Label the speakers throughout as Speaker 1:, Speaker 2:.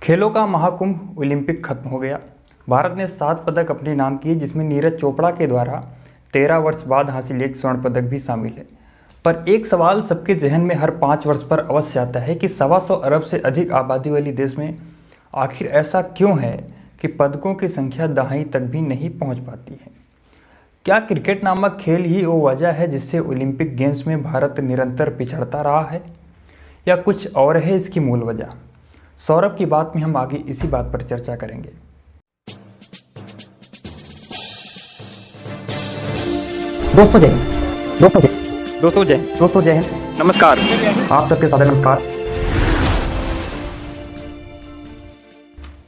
Speaker 1: खेलों का महाकुंभ ओलंपिक खत्म हो गया। भारत ने 7 पदक अपने नाम किए, जिसमें नीरज चोपड़ा के द्वारा 13 वर्ष बाद हासिल एक स्वर्ण पदक भी शामिल है। पर एक सवाल सबके जहन में हर 5 वर्ष पर अवश्य आता है कि 125 अरब से अधिक आबादी वाले देश में आखिर ऐसा क्यों है कि पदकों की संख्या दहाई तक भी नहीं पहुंच पाती है। क्या क्रिकेट नामक खेल ही वो वजह है जिससे ओलंपिक गेम्स में भारत निरंतर पिछड़ता रहा है, या कुछ और है इसकी मूल वजह? सौरभ की बात में हम आगे इसी बात पर चर्चा करेंगे। दोस्तों जय हिंद। दोस्तों जय हिंद।
Speaker 2: नमस्कार।
Speaker 1: आप सबके सादर नमस्कार।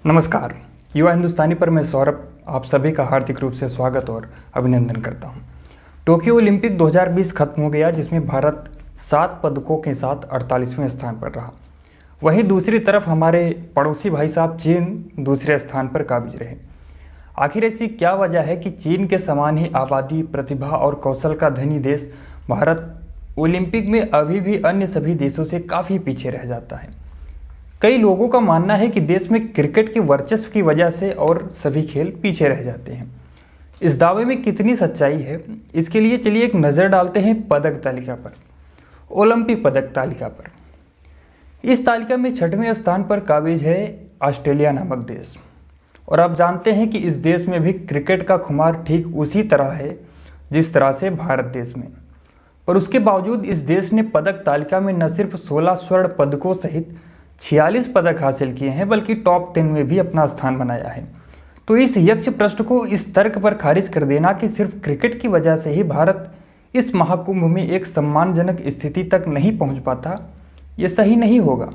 Speaker 1: नमस्कार। युवा हिंदुस्तानी पर मैं सौरभ आप सभी का हार्दिक रूप से स्वागत और अभिनंदन करता हूं। टोक्यो ओलंपिक 2020 खत्म हो गया, जिसमें भारत 7 पदकों के साथ 48वें स्थान पर रहा। वहीं दूसरी तरफ हमारे पड़ोसी भाई साहब चीन दूसरे स्थान पर काबिज रहे। आखिर ऐसी क्या वजह है कि चीन के समान ही आबादी, प्रतिभा और कौशल का धनी देश भारत ओलंपिक में अभी भी अन्य सभी देशों से काफ़ी पीछे रह जाता है? कई लोगों का मानना है कि देश में क्रिकेट के वर्चस्व की वजह से और सभी खेल पीछे रह जाते हैं। इस दावे में कितनी सच्चाई है, इसके लिए चलिए एक नज़र डालते हैं पदक तालिका पर, ओलंपिक पदक तालिका पर। इस तालिका में 6वें स्थान पर काबिज है ऑस्ट्रेलिया नामक देश। और आप जानते हैं कि इस देश में भी क्रिकेट का खुमार ठीक उसी तरह है जिस तरह से भारत देश में। पर उसके बावजूद इस देश ने पदक तालिका में न सिर्फ 16 स्वर्ण पदकों सहित 46 पदक हासिल किए हैं, बल्कि टॉप 10 में भी अपना स्थान बनाया है। तो इस यक्ष प्रश्न को इस तर्क पर खारिज कर देना कि सिर्फ क्रिकेट की वजह से ही भारत इस महाकुंभ में एक सम्मानजनक स्थिति तक नहीं पहुंच पाता, ये सही नहीं होगा।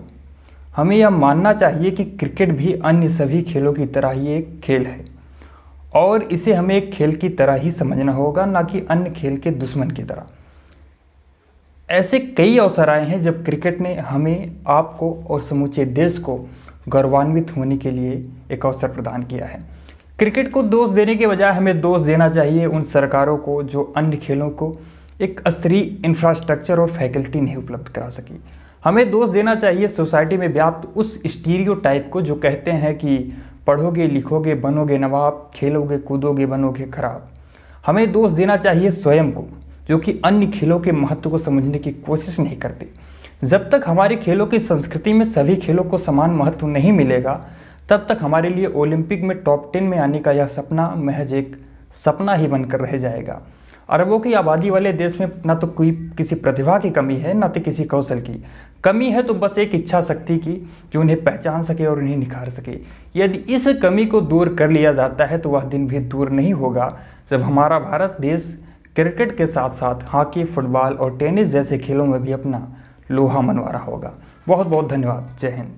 Speaker 1: हमें यह मानना चाहिए कि क्रिकेट भी अन्य सभी खेलों की तरह ही एक खेल है और इसे हमें एक खेल की तरह ही समझना होगा, ना कि अन्य खेल के दुश्मन की तरह। ऐसे कई अवसर आए हैं जब क्रिकेट ने हमें, आपको और समूचे देश को गौरवान्वित होने के लिए एक अवसर प्रदान किया है। क्रिकेट को दोष देने के बजाय हमें दोष देना चाहिए उन सरकारों को जो अन्य खेलों को एक स्तरीय इंफ्रास्ट्रक्चर और फैकल्टी नहीं उपलब्ध करा सकी। हमें दोष देना चाहिए सोसाइटी में व्याप्त उस स्टीरियोटाइप को जो कहते हैं कि पढ़ोगे लिखोगे बनोगे नवाब, खेलोगे कूदोगे बनोगे खराब। हमें दोष देना चाहिए स्वयं को, जो कि अन्य खेलों के महत्व को समझने की कोशिश नहीं करते। जब तक हमारे खेलों की संस्कृति में सभी खेलों को समान महत्व नहीं मिलेगा, तब तक हमारे लिए ओलंपिक में टॉप 10 में आने का यह सपना महज एक सपना ही बनकर रह जाएगा। अरबों की आबादी वाले देश में न तो कोई किसी प्रतिभा की कमी है, न तो किसी कौशल की कमी है, तो बस एक इच्छा शक्ति की जो उन्हें पहचान सके और उन्हें निखार सके। यदि इस कमी को दूर कर लिया जाता है तो वह दिन भी दूर नहीं होगा जब हमारा भारत देश क्रिकेट के साथ साथ हॉकी, फुटबॉल और टेनिस जैसे खेलों में भी अपना लोहा मनवा रहा होगा। बहुत बहुत धन्यवाद। जय हिंद।